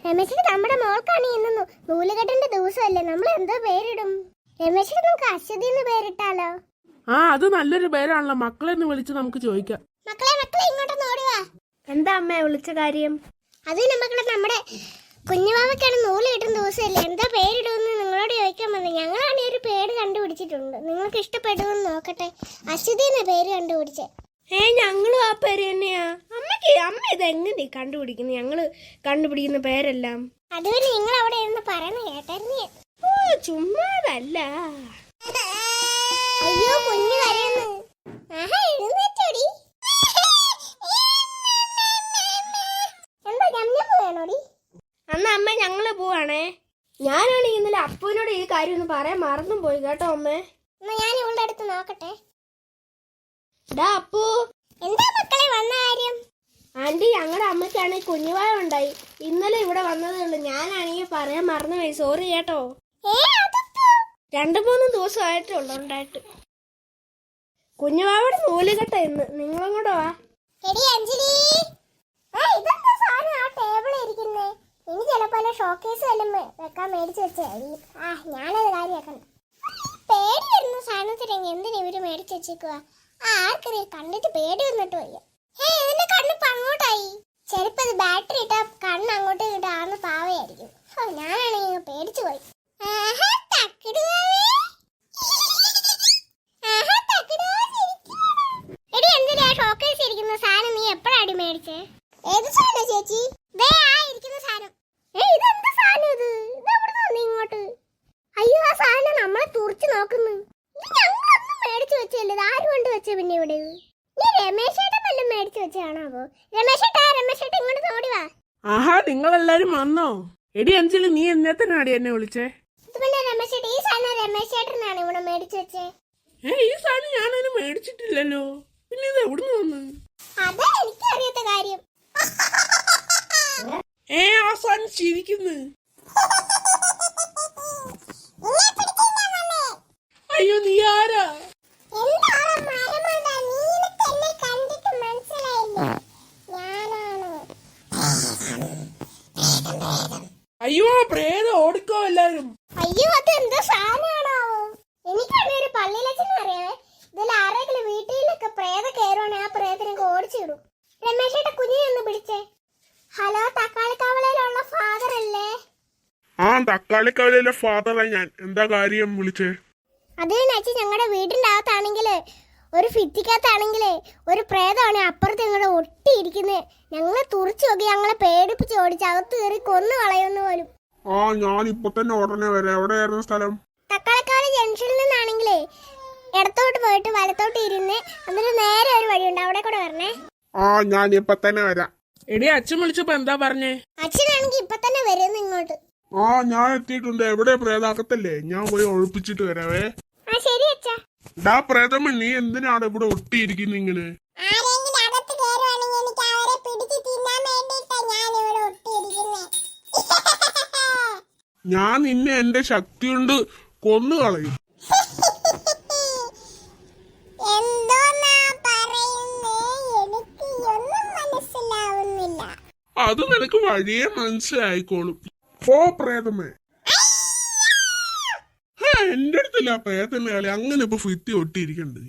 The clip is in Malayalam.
രമേശിന് നമ്മുടെ മോൾക്കാണ് ഇന്ന് നൂലുകെട്ടിന്റെ ദിവസമല്ലേ, നമ്മൾ എന്തോ പേരിടും? രമേശിന് നമുക്ക് അശ്വതി എന്ന് പേരിട്ടാലോ? ആ, അത് നല്ലൊരു പേരാണല്ലോ. മക്കളെ ഒന്ന് വിളിച്ച് നമുക്ക് ചോദിക്കാം. മക്കളെ ഇങ്ങോട്ടൊന്ന് ഓടുവാ. എന്താ അമ്മ വിളിച്ച കാര്യം? അത് നമ്മുടെ കുഞ്ഞുമാവയ്ക്കാണ് നൂല് കിട്ടുന്ന ദിവസമല്ലേ, എന്താ പേരിടുമെന്ന് നിങ്ങളോട് ചോദിക്കാൻ വന്നത്. ഞങ്ങളാണ് ഒരു പേര് കണ്ടുപിടിച്ചിട്ടുണ്ട്, നിങ്ങൾക്ക് ഇഷ്ടപ്പെടുമെന്ന് നോക്കട്ടെ. അശ്വതി എന്ന പേര് കണ്ടുപിടിച്ചേ. ഞങ്ങളും ആ പേര് തന്നെയാ. അമ്മ ഇതെങ്ങനെ കണ്ടുപിടിക്കുന്നു? ഞങ്ങള് കണ്ടുപിടിക്കുന്ന പേരെല്ലാം അത് പിന്നെ നിങ്ങൾ അവിടെ ഇരുന്ന് പറയുന്ന കേട്ടായിരുന്നേ. ചുമ്മാതല്ല. അയ്യോ, കുഞ്ഞു കരയുന്നു. എഴുന്നേറ്റോടി. എന്താ ഞമ്മ വേണോടി? അന്ന് അമ്മ ഞങ്ങള് പോവാണേ. ഞാനാണെങ്കിൽ ഇന്നലെ അപ്പുവിനോട് ഈ കാര്യം ഒന്ന് പറയാൻ മറന്നും പോയി കേട്ടോ അമ്മേ. എന്നാ ഞാൻ ഇവളുടെ അടുത്ത് നോക്കട്ടെ. അപ്പു, എന്താ മക്കളെ വന്ന കാര്യം? ആന്റി, ഞങ്ങളുടെ അമ്മയ്ക്കാണെങ്കിൽ കുഞ്ഞുവായ ഉണ്ടായി. ഇന്നലെ ഇവിടെ വന്നതേ ഉള്ളൂ. ഞാനാണെങ്കിൽ പറയാൻ മറന്നുപോയി, സോറി കേട്ടോ. 2-3 ദിവസമായിട്ടുള്ളൂ ഉണ്ടായിട്ട്. കുഞ്ഞുവാവിടെ നൂലുകെട്ട ഇന്ന്. നിങ്ങളും കൂടെ വാ. ഇനി ചിലപ്പോ ഷോക്കേസ് വല്ലതും വെക്കാൻ മേടിച്ചു വെച്ചായിരിക്കും. ഞാനത് കാര്യമാക്കണം. പേടി വരുന്ന സാധനത്തിനെങ്കിൽ എന്തിനാ ഇവര് മേടിച്ചു വെച്ചേക്കുക? ആർക്കറിയാം, കണ്ടിട്ട് പേടി വന്നിട്ട് വയ്യ. ഇതിന്റെ കണ്ണിപ്പോ അങ്ങോട്ടായി. ചിലപ്പോ ഇത് ബാറ്ററി ഇട്ടാ കണ്ണ് അങ്ങോട്ട് ഇട്ടാന്ന് പാവയായിരിക്കും. ഞാനാണെങ്കിൽ പേടിച്ചു പോയി. എടി, എന്തിനാ ഷോക്കേസ് ഇരിക്കുന്ന സാധനം നീ എപ്പോഴാടി മേടിച്ചേ? ഏത് സാധനം ചേച്ചി? ഇരിക്കുന്ന സാധനം. ഇതെന്താ സാധനം? ഇതെവിടുന്ന് വന്നു ഇങ്ങോട്ട്? അയ്യോ, ആ സാധനം നമ്മളെ തുറച്ചു നോക്കുന്നു. ഇത് ഞങ്ങളൊന്നും മേടിച്ചു വെച്ചല്ലേ, ഇത് ആര് കൊണ്ട് വെച്ച? പിന്നെ ഇവിടെ നീ രമേശേട്ടൻ വല്ലതും മേടിച്ചു വെച്ചാണോ? രമേശേട്ടാ ഇങ്ങോട്ട് നോടി വാ. ആഹാ, നിങ്ങളെല്ലാരും വന്നോ? എടി അഞ്ജലി, നീ എന്നത്തിനാടി എന്നെ വിളിച്ചേ? പിന്നെ രമേശേട്ട, ഈ സാധനം രമേശേട്ടനാണ് ഇവിടെ മേടിച്ചു വെച്ചേ. ഈ സാധനം ഞാനതിന് മേടിച്ചിട്ടില്ലല്ലോ. പിന്നെ ഇത് എവിടുന്ന് വന്നു? അതാ എനിക്കറിയാത്ത കാര്യം. ആ സാധനം ചിരിക്കുന്നു. അയ്യോ, നീ ആരാ? അയ്യോ, പ്രേതം ഓടിക്കോ എല്ലാരും. അയ്യോ, അത് എന്താ സാധനമാണോ? എനിക്കാണ് ഒരു പള്ളിയിലച്ഛനെ അറിയാവേ. ഇതിൽ ആരെങ്കിലും വീട്ടിലൊക്കെ പ്രേതം കയറുവാണെങ്കിൽ ആ പ്രേതത്തിനൊക്കെ ഓടിച്ചിടും. രമേശേട്ട കുഞ്ഞിനെ ഒന്ന് പിടിച്ചേ. ഹലോ, തക്കാളിക്കവലയിലുള്ള ഫാദർ അല്ലേ? തക്കാളിക്കവലയിലെ ഫാദറാ ഞാൻ. എന്താ കാര്യം വിളിച്ചേ? അത് നച്ചി, ഞങ്ങളുടെ വീടിന്റെ അകത്താണെങ്കില് ഒരു ഭിത്തിക്കകത്താണെങ്കിലേ ഒരു പ്രേതമാണ് അപ്പുറത്ത് ഞങ്ങളുടെ ഒട്ടിയിരിക്കുന്നത്. ഞങ്ങളെ തുറച്ചു നോക്കി ഞങ്ങളെ പേടിപ്പിച്ച് ഓടിച്ച് അകത്ത് കയറി കൊന്നു കളയുന്ന പോലും. ഞാൻ ഇപ്പൊ തന്നെ ഉടനെ വരാം. എവിടെയായിരുന്നു സ്ഥലം? തക്കാളിക്കാട് ജംഗ്ഷനിൽ നിന്നാണെങ്കിലേ ഇടത്തോട്ട് പോയിട്ട് വലത്തോട്ട് ഇരുന്ന് എന്നിട്ട് നേരെ ഒരു വഴിയുണ്ട്, അവിടെ കൂടെ വരണേ. ഞാൻ ഇപ്പൊ തന്നെ വരാം. എടി, അച്ഛൻ വിളിച്ചപ്പോ എന്താ പറഞ്ഞേ? അച്ഛനാണെങ്കിൽ ഇപ്പൊ തന്നെ വരുന്നു ഇങ്ങോട്ട്. ഞാൻ എത്തിയിട്ടുണ്ട്. എവിടെ പ്രേതാക്കത്തല്ലേ? ഞാൻ പോയി ഒഴിപ്പിച്ചിട്ട് വരാവേ. ശരി അച്ഛാ. പ്രേതമ്മ, നീ എന്തിനാണ് ഇവിടെ ഒട്ടിയിരിക്കുന്ന ഇങ്ങനെ? ഞാൻ നിന്നെ എന്റെ ശക്തി കൊണ്ട് കൊന്നു കളയും. അത് നിനക്ക് വഴിയെ മനസ്സിലായിക്കോളും. പോ പ്രേതമേ. എന്റെ അടുത്തല്ല പ്രേതത്തിന്റെ കളി. അങ്ങനെ ഇപ്പൊ ഫിത്തി ഒട്ടിയിരിക്കണ്ടേ?